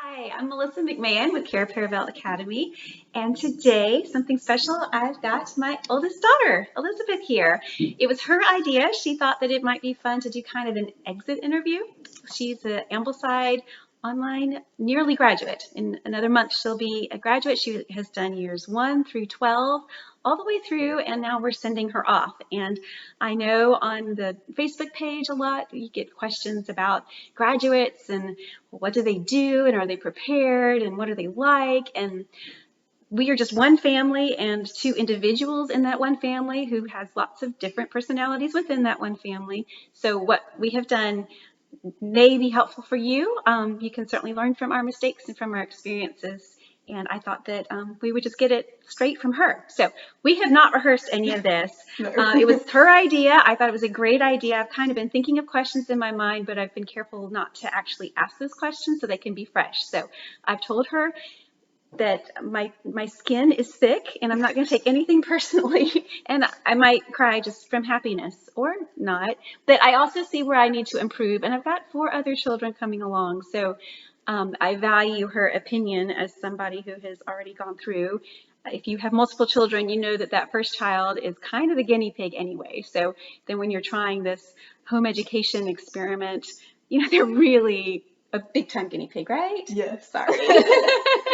Hi, I'm Melissa McMahon with Cara Parabel Academy, and today, something special, I've got my oldest daughter, Elizabeth, here. It was her idea. She thought that it might be fun to do kind of an exit interview. She's an Ambleside online nearly graduate. In another month, she'll be a graduate. She has done years 1 through 12, all the way through, and now we're sending her off. And I know on the Facebook page a lot, you get questions about graduates and what do they do and are they prepared and what are they like. And we are just one family and two individuals in that one family who has lots of different personalities within that one family. So what we have done may be helpful for you. You can certainly learn from our mistakes and from our experiences. And I thought that we would just get it straight from her. So we have not rehearsed any of this. It was her idea. I thought it was a great idea. I've kind of been thinking of questions in my mind, but I've been careful not to actually ask those questions so they can be fresh. So I've told her that my skin is thick and I'm not going to take anything personally, and I might cry just from happiness or not. But I also see where I need to improve, and I've got 4 other children coming along, so I value her opinion as somebody who has already gone through. If you have multiple children, you know that that first child is kind of the guinea pig anyway. So then when you're trying this home education experiment, they're really a big time guinea pig, right? Yes. Sorry.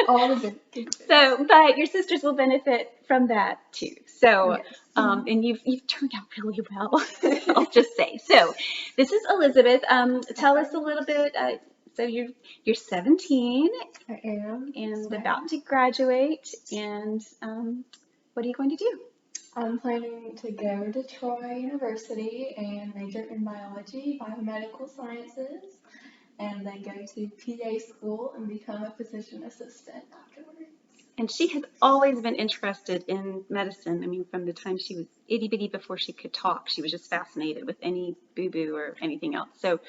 All of it. So, but your sisters will benefit from that too. So, Yes. And you've turned out really well, I'll just say. So, this is Elizabeth. Tell us a little bit. So you're 17 I am. and about to graduate. And what are you going to do? I'm planning to go to Troy University and major in biology, biomedical sciences, and then go to PA school and become a physician assistant afterwards. And she has always been interested in medicine. I mean, from the time she was itty bitty before she could talk, she was just fascinated with any boo-boo or anything else. So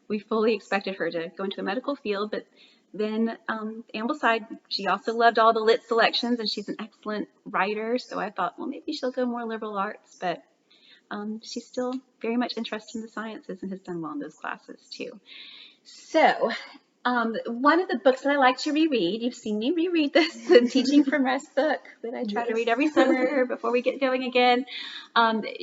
we fully expected her to go into the medical field, but then Ambleside, she also loved all the lit selections, and she's an excellent writer. So I thought, well, maybe she'll go more liberal arts, but she's still very much interested in the sciences and has done well in those classes too. So one of the books that I like to reread, you've seen me reread this, the Teaching from Rest book that I try to read every summer before we get going again.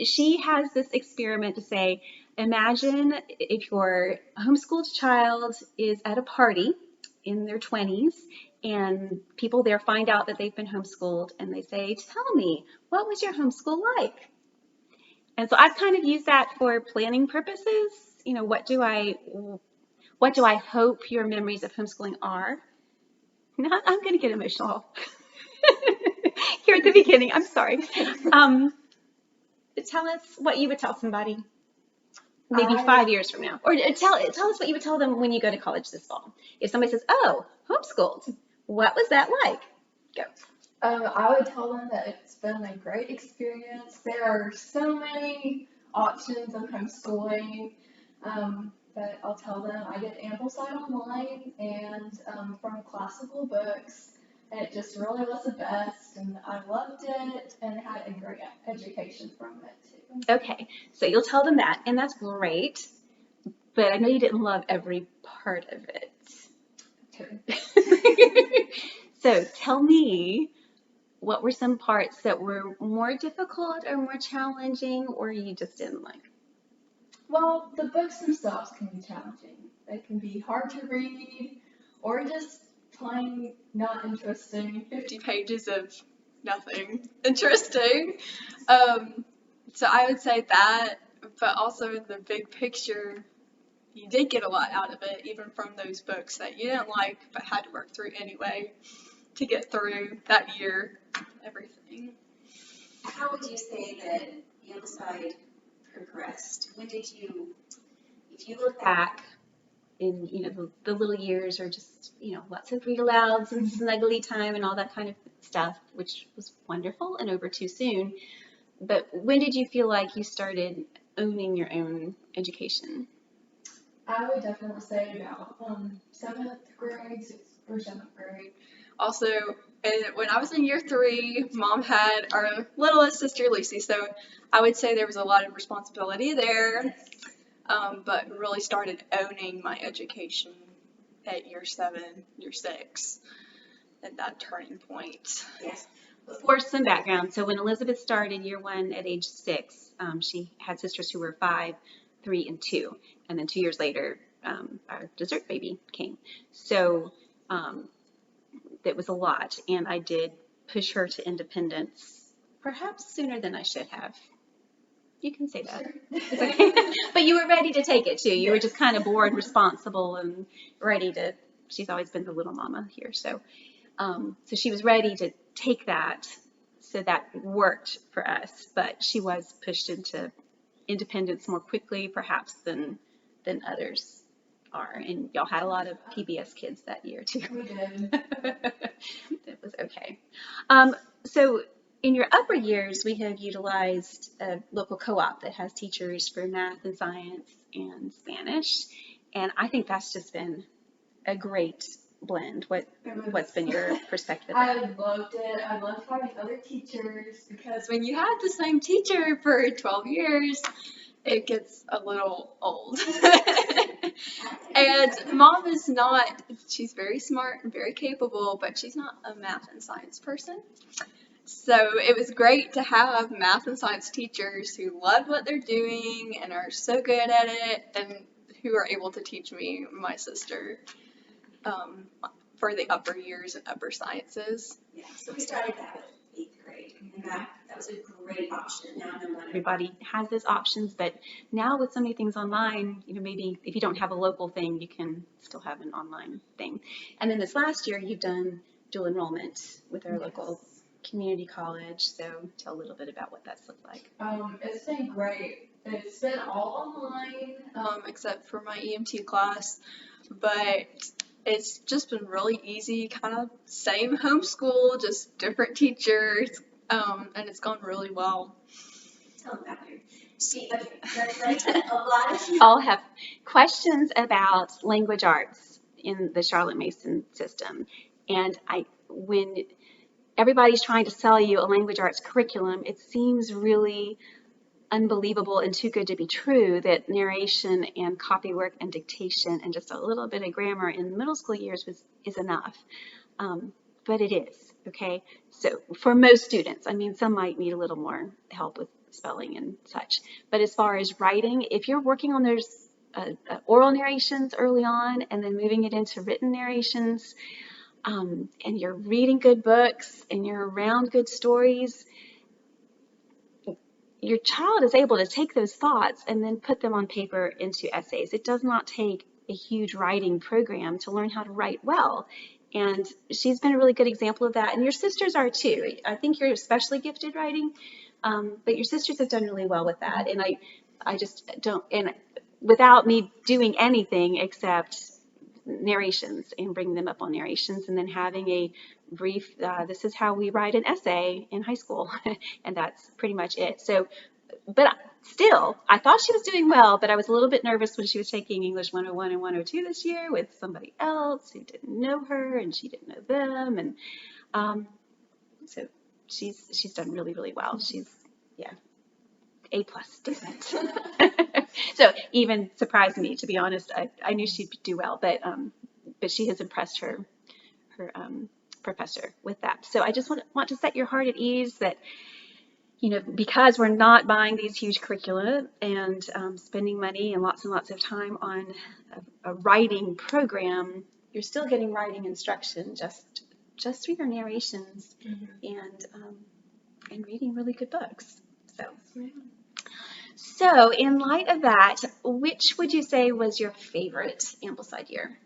She has this experiment to say, imagine if your homeschooled child is at a party in their 20s and people there find out that they've been homeschooled and they say, tell me, what was your homeschool like? And so I've kind of used that for planning purposes. What do I hope your memories of homeschooling are? Now, I'm going to get emotional here at the beginning. I'm sorry. Tell us what you would tell somebody maybe 5 years from now. Or tell us what you would tell them when you go to college this fall. If somebody says, oh, homeschooled, what was that like? Go. I would tell them that it's been a great experience. There are so many options of homeschooling. But I'll tell them I did AmblesideOnline and from classical books, and it just really was the best, and I loved it and had a great education from it too. Okay, so you'll tell them that, and that's great, but I know you didn't love every part of it. True. So tell me, what were some parts that were more difficult or more challenging, or you just didn't like? Well, the books themselves can be challenging. They can be hard to read or just plain not interesting. 50 pages of nothing interesting. So I would say that, but also in the big picture, you did get a lot out of it, even from those books that you didn't like but had to work through anyway to get through that year, everything. How would you say that Ambleside progressed? When did you, if you look back In the little years, or just lots of read alouds and snuggly time and all that kind of stuff, which was wonderful and over too soon. But when did you feel like you started owning your own education? I would definitely say about 7th grade, 6th or 7th grade. Also, when I was in year 3, Mom had our littlest sister, Lucy, so I would say there was a lot of responsibility there, but really started owning my education at year 7, year 6, at that turning point. Yes. For some background, so when Elizabeth started year 1 at age 6, she had sisters who were 5, 3, and 2, and then 2 years later, our dessert baby came. So it was a lot, and I did push her to independence, perhaps sooner than I should have. You can say that. It's okay. But you were ready to take it too. You were just kind of bored, responsible, and ready to. She's always been the little mama here, so she was ready to take that. So that worked for us. But she was pushed into independence more quickly, perhaps than others are. And y'all had a lot of PBS kids that year too. We did. It was okay. So in your upper years, we have utilized a local co-op that has teachers for math and science and Spanish, and I think that's just been a great blend. What's been your perspective of I that? loved it. I loved having other teachers because When you have the same teacher for 12 years, it gets a little old. And Mom is not, she's very smart and very capable, but she's not a math and science person. So it was great to have math and science teachers who love what they're doing and are so good at it, and who are able to teach me, my sister, for the upper years and upper sciences. Yeah, so we started that with 8th grade, and that was a great option. Now no matter Everybody has those options, but now with so many things online, maybe if you don't have a local thing, you can still have an online thing. And then this last year, you've done dual enrollment with our local community college. So tell a little bit about what that's looked like. it's been great. It's been all online. Except for my EMT class, but it's just been really easy, kind of same homeschool, just different teachers, and it's gone really well. tell them about your a lot of All have questions about language arts in the Charlotte Mason system, and when everybody's trying to sell you a language arts curriculum, it seems really unbelievable and too good to be true that narration and copywork and dictation and just a little bit of grammar in middle school years is enough. But it is, okay? So for most students, I mean, some might need a little more help with spelling and such. But as far as writing, if you're working on those oral narrations early on and then moving it into written narrations, and you're reading good books and you're around good stories, your child is able to take those thoughts and then put them on paper into essays. It does not take a huge writing program to learn how to write well. And she's been a really good example of that. And your sisters are too. I think you're especially gifted writing, but your sisters have done really well with that. And I just don't, and without me doing anything except narrations and bringing them up on narrations and then having a brief, this is how we write an essay in high school. And that's pretty much it. So, but still, I thought she was doing well, but I was a little bit nervous when she was taking English 101 and 102 this year with somebody else who didn't know her and she didn't know them. And so she's done really, really well. She's, A+ student. So even surprised me, to be honest. I knew she'd do well, but she has impressed her professor with that. So I just want to set your heart at ease that, because we're not buying these huge curricula and spending money and lots of time on a writing program, you're still getting writing instruction just through your narrations and reading really good books. So in light of that, which would you say was your favorite Ambleside year?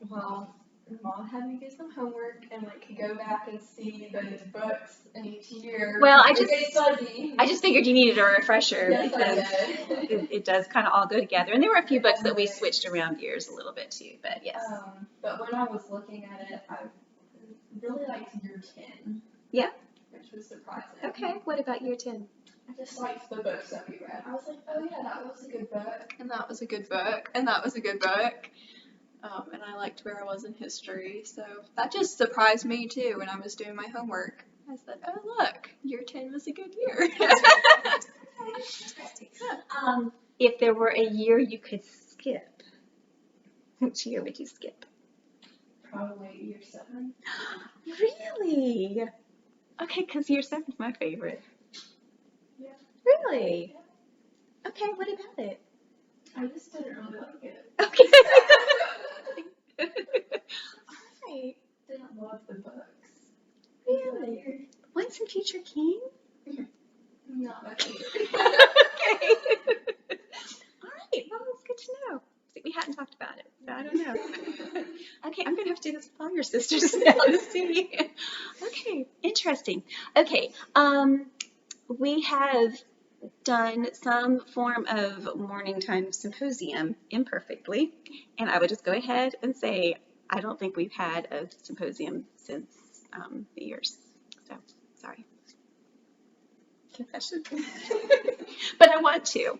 Well, Mom had me do some homework and go back and see those books in each year. Well, I just figured you needed a refresher Yes, because it does kind of all go together. And there were a few books that we switched around years a little bit too, but yes. But when I was looking at it, I really liked year 10. Yeah. Which was surprising. Okay, what about year 10? I just liked the books that we read. I was like, oh yeah, that was a good book. And that was a good book. And that was a good book. And I liked where I was in history. So that just surprised me too when I was doing my homework. I said, oh look, year 10 was a good year. If there were a year you could skip, Which year would you skip? Probably year 7. Really? Okay, because year 7's my favorite. Yeah. Really? Okay, what about it? I just didn't really like it. Okay. All right. Didn't love the books. Really? Once and Future King? Not much. Okay. All right. Well, that's good to know. See, we hadn't talked about it, so I don't know. Okay, I'm going to have to do this with all your sisters now to see. Okay, interesting. Okay, we have done some form of morning time symposium imperfectly, and I would just go ahead and say I don't think we've had a symposium since the years. So, sorry. Confession. But I want to.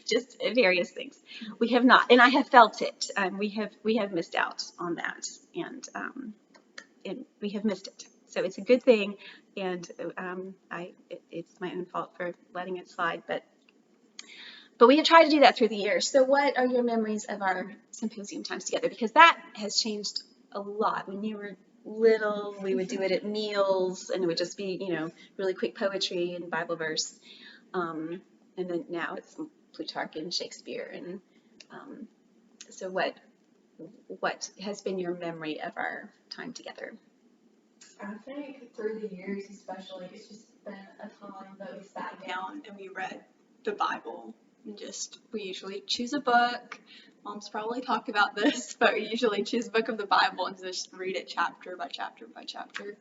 Just various things. We have not, and I have felt it. We have missed out on that, and we have missed it. So it's a good thing, and it's my own fault for letting it slide. But we have tried to do that through the years. So what are your memories of our symposium times together? Because that has changed a lot. When you were little, we would do it at meals, and it would just be, really quick poetry and Bible verse. And then now it's Plutarch and Shakespeare. And so what has been your memory of our time together? I think through the years especially, it's just been a time that we sat down. And we read the Bible. And we usually choose a book. Mom's probably talked about this, but we usually choose a book of the Bible and just read it chapter by chapter by chapter.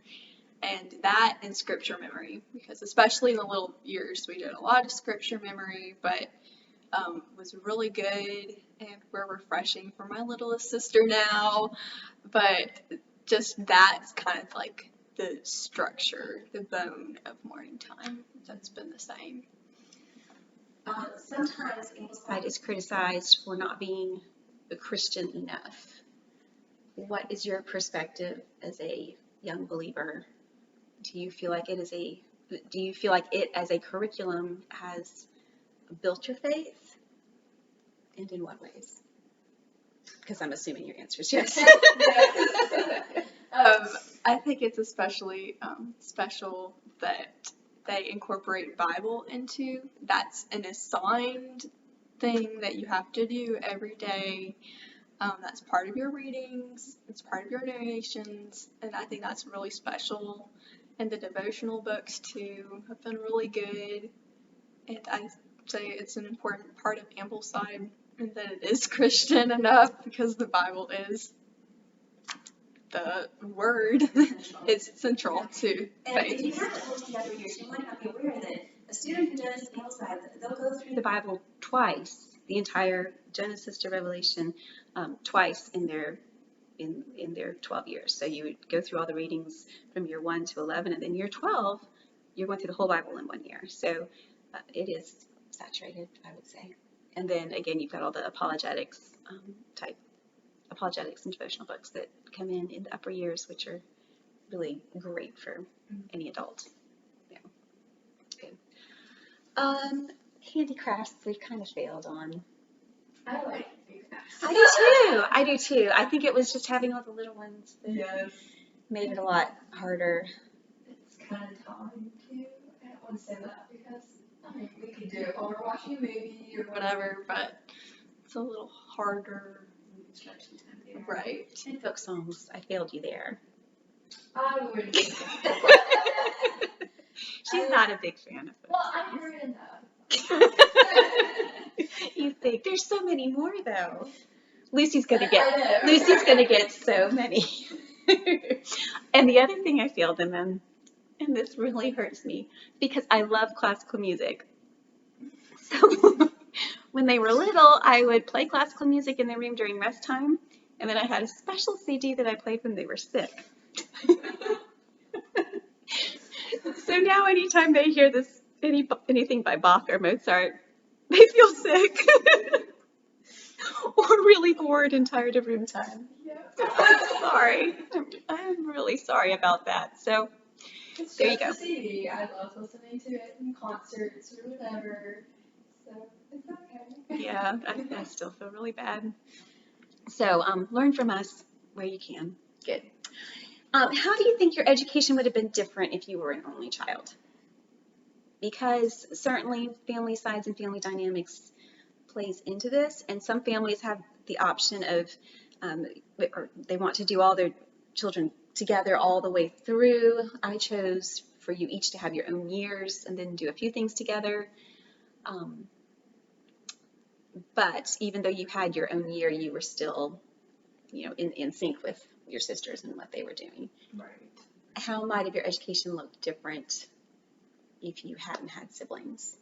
And that and scripture memory, because especially in the little years, we did a lot of scripture memory, but was really good, and we're refreshing for my littlest sister now. But just that's kind of like the structure, the bone of morning time. That's been the same. Sometimes Ambleside is criticized for not being a Christian enough. What is your perspective as a young believer? Do you feel like it as a curriculum has built your faith? And in what ways? Because I'm assuming your answer is yes. I think it's especially special that they incorporate Bible into. That's an assigned thing that you have to do every day. That's part of your readings. It's part of your narrations, and I think that's really special. And the devotional books too have been really good. And I say it's an important part of Ambleside, and that it is Christian enough because the Bible is the word. It's central to And if faith. you haven't looked together years, you might not be aware that a student who does Ambleside, they'll go through The Bible twice, the entire Genesis to Revelation, twice in their 12 years. So you would go through all the readings from year 1 to 11, and then year 12, you're going through the whole Bible in 1 year. So it is saturated, I would say. And then again, you've got all the apologetics and devotional books that come in the upper years, which are really great for any adult. Yeah. Good. Handicrafts, we've kind of failed on. I like Handicrafts. I do too. I think it was just having all the little ones that Yes. made it a lot harder. It's kind of time too. I don't want to say that because we could do it while we're watching a movie or Whatever, but it's a little harder. Instruction time there. Right. And folk songs, I failed you there. I would. She's not a big fan of Well, I heard enough. You think there's so many more though. Lucy's gonna I know. get so many. And the other thing I failed them in, and this really hurts me, because I love classical music. So when they were little, I would play classical music in their room during rest time, and then I had a special CD that I played when they were sick. So now anytime they hear anything by Bach or Mozart, they feel sick or really bored and tired of room time. Yeah. I'm sorry. I'm really sorry about that. So It's there you just go. a CD. I love listening to it in concerts or whatever. So It's okay. Yeah, I still feel really bad. So learn from us where you can. Good. How do you think your education would have been different if you were an only child? Because certainly family size and family dynamics plays into this, and some families have the option of, or they want to do all their children together all the way through. I chose for you each to have your own years and then do a few things together. But even though you had your own year, you were still, in sync with your sisters and what they were doing. Right. How might have your education looked different if you hadn't had siblings?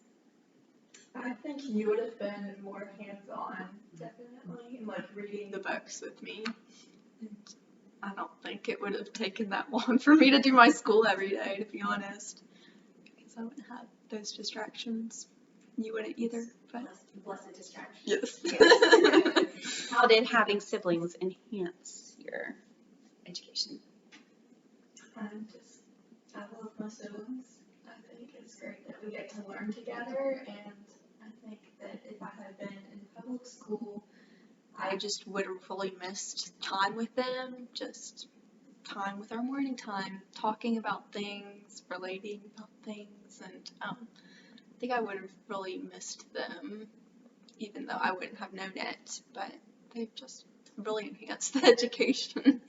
I think you would have been more hands-on, definitely, and like reading the books with me. And I don't think it would have taken that long for me to do my school every day, to be honest, because I wouldn't have those distractions. You wouldn't either, but Blessed distraction. yes. How did having siblings enhance your education? I love my siblings. I think it's great that we get to learn together, and I think that if I had been in public school, I just would have really missed time with them, just time with our morning time, talking about things, relating about things, and I think I would have really missed them, even though I wouldn't have known it, but they've just really enhanced the education. And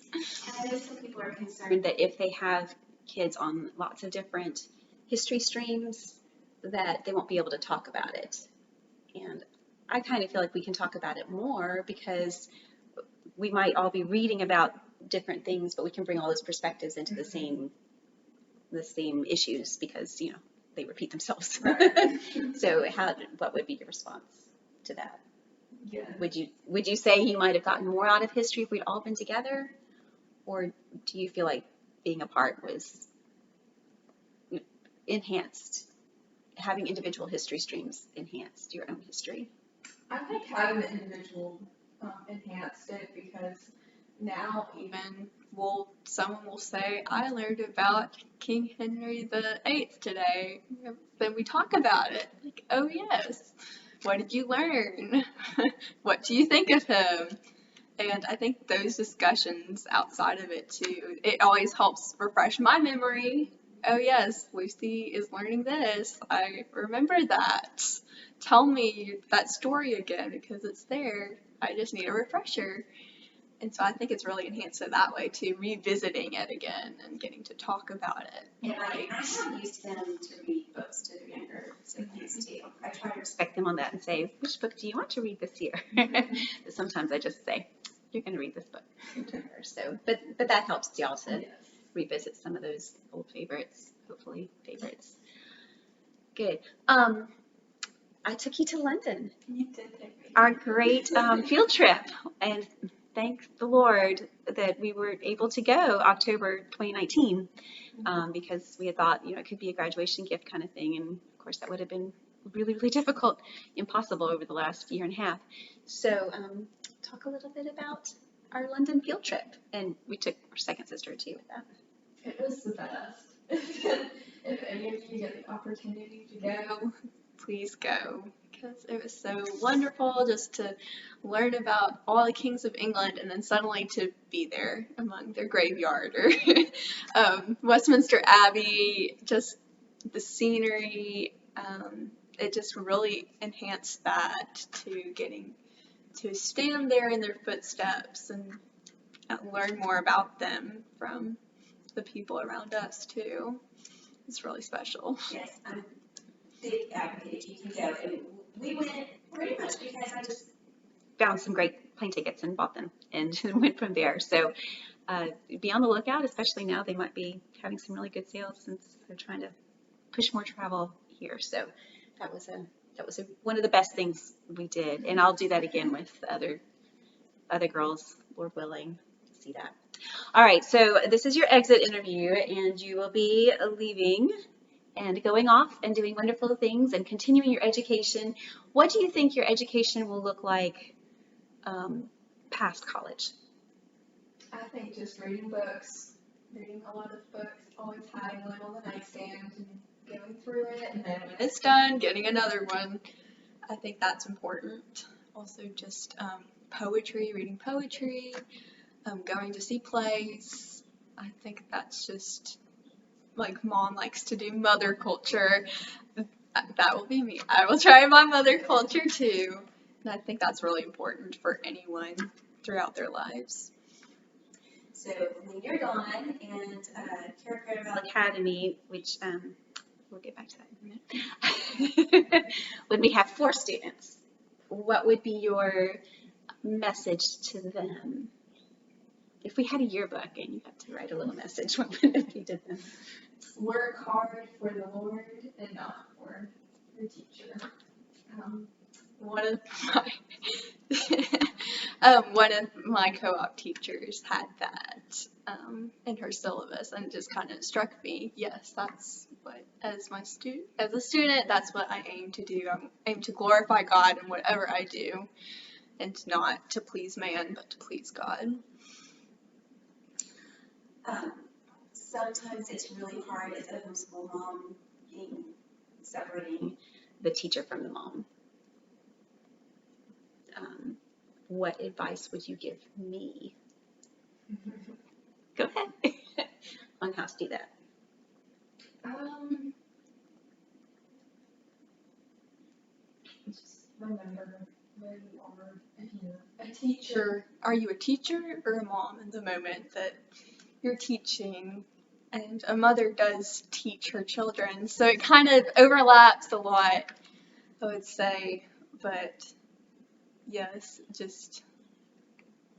I know some people are concerned that if they have kids on lots of different history streams, that they won't be able to talk about it. And I kind of feel like we can talk about it more because we might all be reading about different things, but we can bring all those perspectives into the same issues because, they repeat themselves. Right. So what would be your response to that? yeah. Would you say you might have gotten more out of history if we'd all been together? Or do you feel like being apart was enhanced? Having individual history streams enhanced your own history? I think having the individual enhanced it because now Even someone will say, I learned about King Henry VIII today. Then we talk about it. Like, oh yes, what did you learn? What do you think of him? And I think those discussions outside of it too, it always helps refresh my memory. Oh yes, Lucy is learning this. I remember that. Tell me that story again because it's there. I just need a refresher. And so I think it's really enhanced it that way too, revisiting it again and getting to talk about it. And I have used them to read books to their younger siblings too. I try to Respect them on that and say, which book do you want to read this year? But sometimes I just say, you're going to read this book to her. So, but that helps y'all to yes. revisit some of those old favorites, hopefully favorites. Good. I took you to London, You did take me. our great field trip, and thank the Lord that we were able to go October 2019 because we had thought, it could be a graduation gift kind of thing, and of course that would have been really, really difficult, impossible over the last year and a half. So talk a little bit about our London field trip, and we took our second sister too with that. It was the best. If any of you get the opportunity to go, Please go, because it was so wonderful just to learn about all the kings of England and then suddenly to be there among their graveyard or Westminster Abbey, just the scenery, it just really enhanced that to getting to stand there in their footsteps and learn more about them from the people around us too. It's really special. yes, I'm a big advocate. You can go. And we went pretty much because I just Found some great plane tickets and bought them and went from there. So be on the lookout, especially now they might be having some really good sales since they're trying to push more travel here. So that was one of the best things we did, and I'll do that again with other girls, Lord willing. See that. All right, so this is your exit interview, and you will be leaving and going off and doing wonderful things and continuing your education. What do you think your education will look like past college? I think just reading books, reading a lot of books, always having one on the nightstand and going through it, and then when It's done, getting another one. I think that's important. Also just poetry, reading poetry, going to see plays. I think that's just like mom likes to do mother culture. That will be me. I will try my mother culture too. And I think that's really important for anyone throughout their lives. So when you're gone and Character Development Academy, which we'll get back to that in a minute. When we have 4 students, what would be your message to them? If we had a yearbook and you had to write a little message, what would it be to them? Work hard for the Lord and not for your teacher. One of my one of my co-op teachers had that in her syllabus, and it just kind of struck me. Yes, that's what as a student, that's what I aim to do. I aim to glorify God in whatever I do, and not to please man, but to please God. sometimes it's really hard as a homeschool mom separating. The teacher from the mom. What advice would you give me? Go ahead. On how to do that. Just remember where you are. If you're a teacher, Are you a teacher or a mom in the moment that you're teaching? And a mother does teach her children, so it kind of overlaps a lot, I would say. But yes, just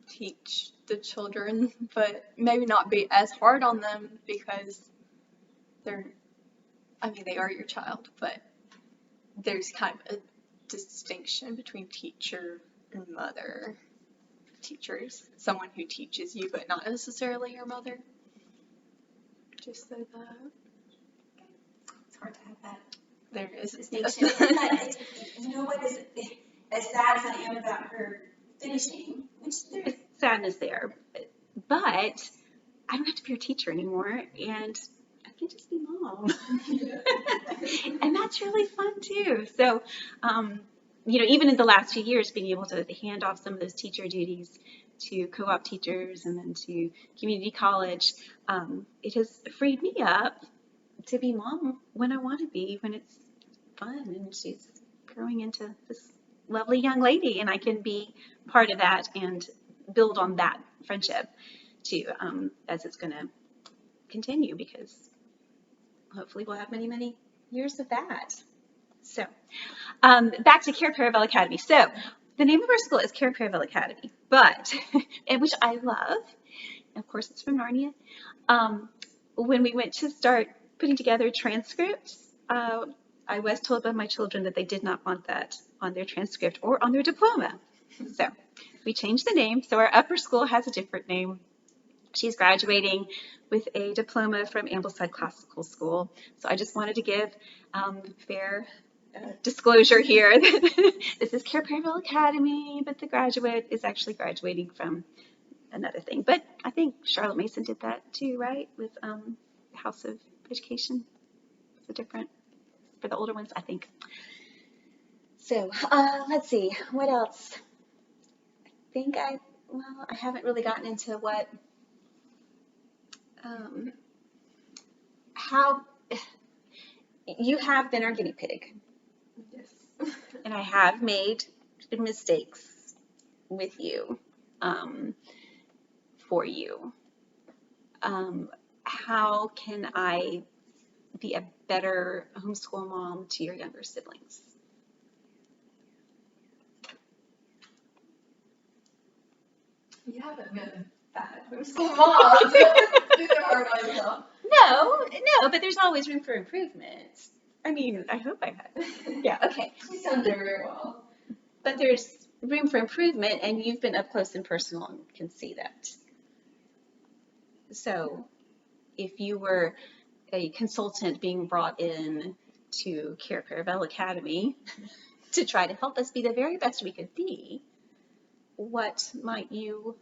teach the children, but maybe not be as hard on them because they are your child, but there's kind of a distinction between teacher and mother. Teacher is someone who teaches you, but not necessarily your mother. Just so that. It's hard to have that There is distinction. But you know what is as sad as I am about her finishing, which there is Sadness there, but I don't have to be her teacher anymore, and I can just be mom. And that's really fun too. So, even in the last few years, being able to hand off some of those teacher duties to co-op teachers and then to community college, it has freed me up to be mom when I want to be, when it's fun and she's growing into this lovely young lady, and I can be part of that and build on that friendship too, as it's going to continue, because hopefully we'll have many, many years of that. So back to Care Paravel Academy. So the name of our school is Care Paravel Academy, but, and which I love, of course it's from Narnia. When we went to start putting together transcripts, I was told by my children that they did not want that on their transcript or on their diploma. So we changed the name. So our upper school has a different name. She's graduating with a diploma from Ambleside Classical School. So I just wanted to give fair disclosure here. This is Care Paravel Academy, but the graduate is actually graduating from another thing. But I think Charlotte Mason did that too, right? With the House of Education. It's a different for the older ones, I think. So let's see, what else? I think I haven't really gotten into what, how you have been our guinea pig. yes. And I have made mistakes with you, for you. How can I be a better homeschool mom to your younger siblings? You haven't been a bad homeschool mom. These are hard on yourself. No, but there's always room for improvement. I mean, I hope I have. Yeah, okay. She's done very well. But there's room for improvement, and you've been up close and personal and can see that. So if you were a consultant being brought in to Care Paravel Academy to try to help us be the very best we could be, what might you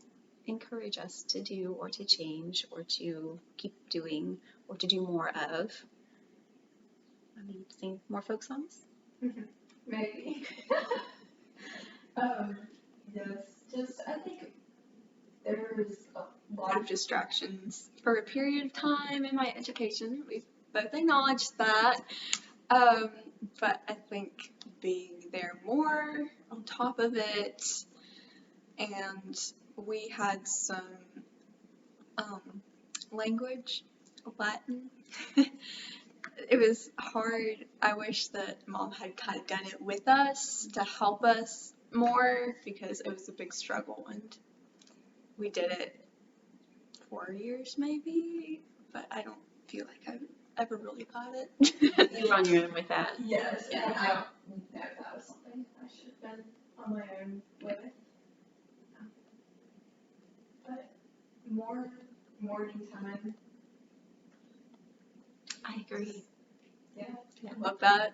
encourage us to do or to change or to keep doing or to do more of? I mean, sing more folk songs? Mm-hmm. maybe. Yes, just I think there's a lot of Distractions for a period of time in my education. We've both acknowledged that. But I think being there more on top of it, and we had some language, Latin. It was hard. I wish that Mom had kind of done it with us to help us more because it was a big struggle, and we did it 4 years maybe, but I don't feel like I've ever really got it. You were on your own with that. yes, Yeah. and I don't know if that was something I should have been on my own with. But more morning time, I agree. yeah. I love that.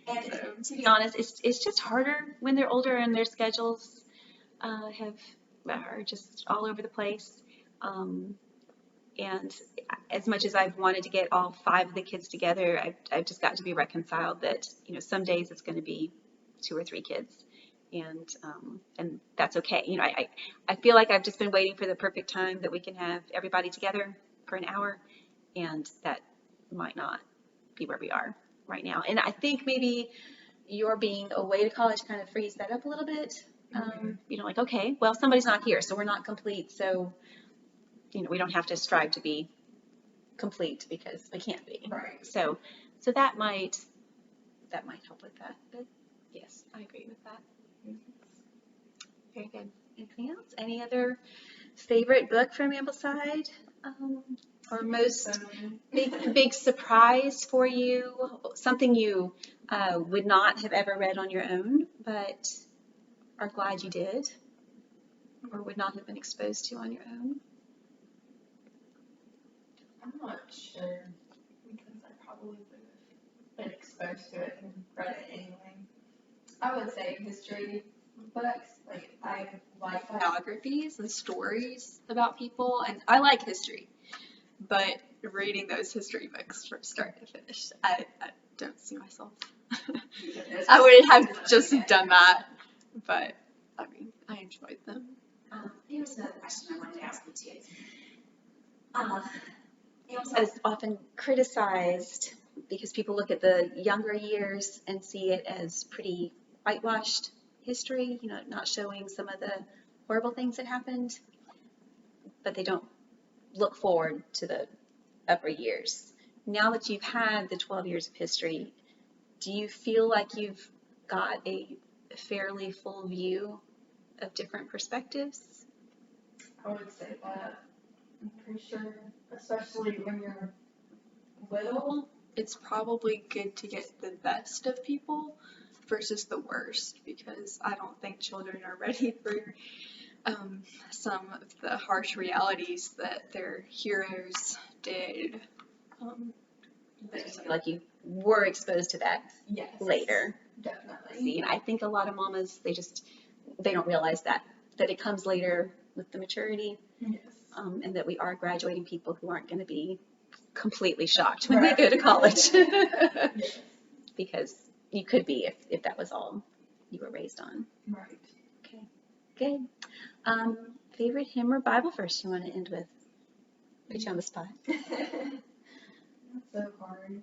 And So, To be honest, it's just harder when they're older and their schedules are just all over the place. And as much as I've wanted to get all 5 of the kids together, I've just got to be reconciled that, you know, some days it's going to be 2 or 3 kids, and that's okay. You know, I feel like I've just been waiting for the perfect time that we can have everybody together for an hour, and that might not be where we are right now. And I think maybe your being away to college kind of frees that up a little bit. You know, like, okay, well, somebody's not here, so we're not complete. So, you know, we don't have to strive to be complete because we can't be. Right. So that might help with that. But yes, I agree with that. Very good. Anything else? Any other favorite book from Ambleside? Or most big surprise for you? Something you would not have ever read on your own, but are glad you did, or would not have been exposed to on your own? I'm not sure because I probably would have been exposed to it and read it anyway. I would say history books, like I like that. biographies and stories about people, and I like history, but reading those history books from start to finish, I don't see myself. I would have just done that, but I mean, I enjoyed them. Here's another question I wanted to ask you too. That is often criticized because people look at the younger years and see it as pretty whitewashed history, you know, not showing some of the horrible things that happened, but they don't look forward to the upper years. Now that you've had the 12 years of history, do you feel like you've got a fairly full view of different perspectives? I would say that. I'm pretty sure, especially when you're little. It's probably good to get the best of people versus the worst, because I don't think children are ready for some of the harsh realities that their heroes did. But you feel like you were exposed to that Yes. later. Definitely. See, and I think a lot of mamas, they don't realize that it comes later with the maturity, Yes. and that we are graduating people who aren't going to be completely shocked when they go to college. Yes. Because you could be if that was all you were raised on. Right. Okay, good. Favorite hymn or Bible verse you want to end with? Put you on the spot. That's so hard.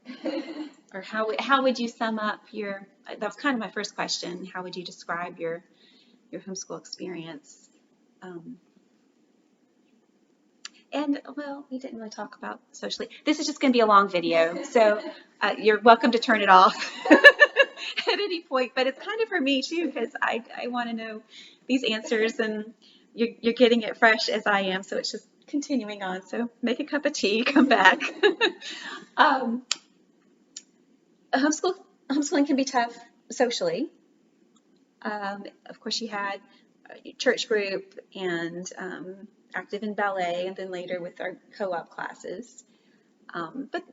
Or how would you sum up that was kind of my first question, how would you describe your homeschool experience? And, well, we didn't really talk about socially. This is just going to be a long video, so you're welcome to turn it off at any point. But it's kind of for me, too, because I want to know these answers, and you're getting it fresh as I am, so it's just continuing on. So make a cup of tea, come back. Homeschooling can be tough socially. Of course, you had a church group and active in ballet, and then later with our co-op classes. But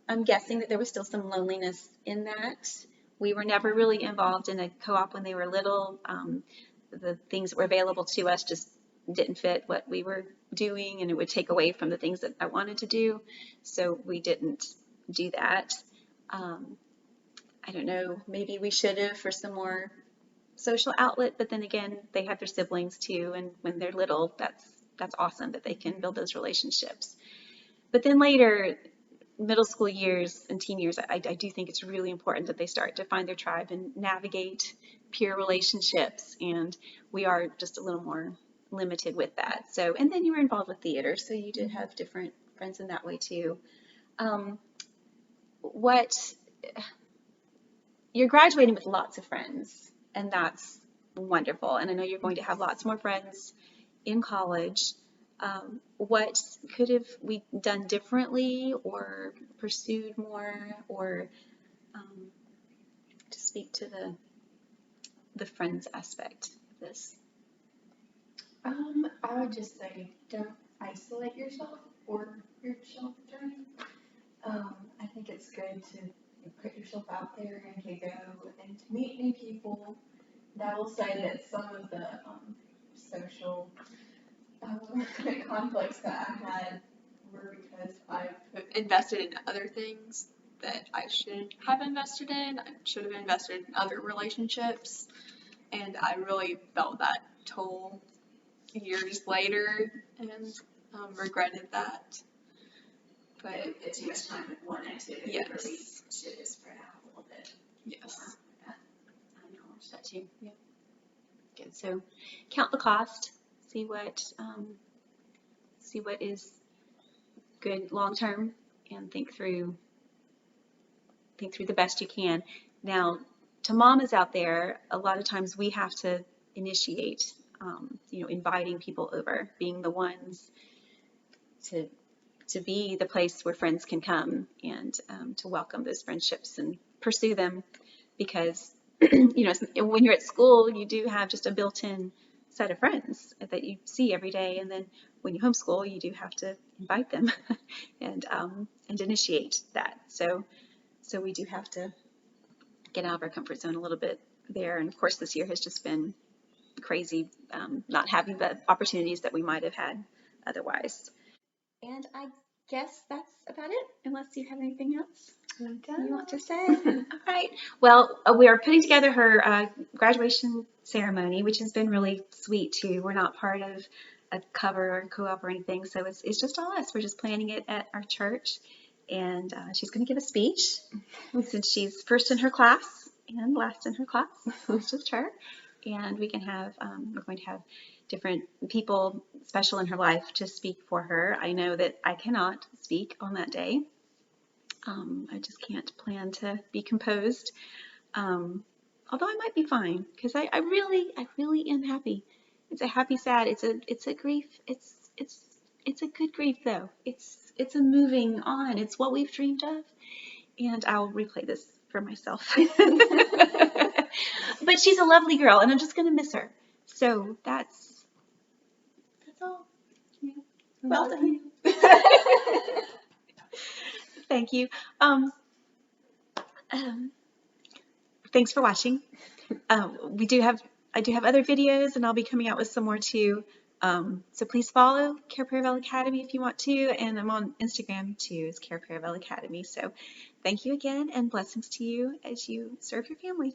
I'm guessing that there was still some loneliness in that. We were never really involved in a co-op when they were little. The things that were available to us just didn't fit what we were doing, and it would take away from the things that I wanted to do. So we didn't do that. I don't know, maybe we should have for some more social outlet, but then again, they have their siblings too, and when they're little, that's awesome that they can build those relationships. But then later, middle school years and teen years, I do think it's really important that they start to find their tribe and navigate peer relationships, and we are just a little more limited with that. So, and then you were involved with theater, so you did have different friends in that way too. What You're graduating with lots of friends, and that's wonderful. And I know you're going to have lots more friends in college. What could have we done differently or pursued more, or to speak to the friends aspect of this? I would just say don't isolate yourself or your journey. I think it's good to put yourself out there and to go and to meet new people. And I will say that some of the social conflicts that I had were because I Invested in other things that I should have invested in. I should have invested in other relationships, and I really felt that toll years later and regretted that. But But put too much time with one activity, yes. really should have spread out a little bit. yes, I acknowledge that too. Yeah. Good. So count the cost. See what is good long term, and think through the best you can. Now, to mamas out there, a lot of times we have to initiate, inviting people over, being the ones to be the place where friends can come, and to welcome those friendships and pursue them, because when you're at school, you do have just a built-in set of friends that you see every day, and then when you homeschool, you do have to invite them and initiate that. So we do have to get out of our comfort zone a little bit there. And of course, this year has just been crazy, not having the opportunities that we might have had otherwise. And I guess that's about it, unless you have anything else you want to say. All right. Well, we are putting together her graduation ceremony, which has been really sweet too. We're not part of a cover or co-op or anything, so it's just all us. We're just planning it at our church, and she's going to give a speech since she's first in her class and last in her class. It's just her, and we're going to have different people special in her life to speak for her. I know that I cannot speak on that day. I just can't plan to be composed. Although I might be fine, because I really am happy. It's a happy, sad. It's a grief. It's a good grief though. It's a moving on. It's what we've dreamed of, and I'll replay this for myself. But she's a lovely girl, and I'm just gonna miss her. So that's all. Yeah. Well done. Thank you. Thanks for watching. I do have other videos, and I'll be coming out with some more too. So please follow Care Paravel Academy if you want to, and I'm on Instagram too as Care Paravel Academy. So thank you again, and blessings to you as you serve your family.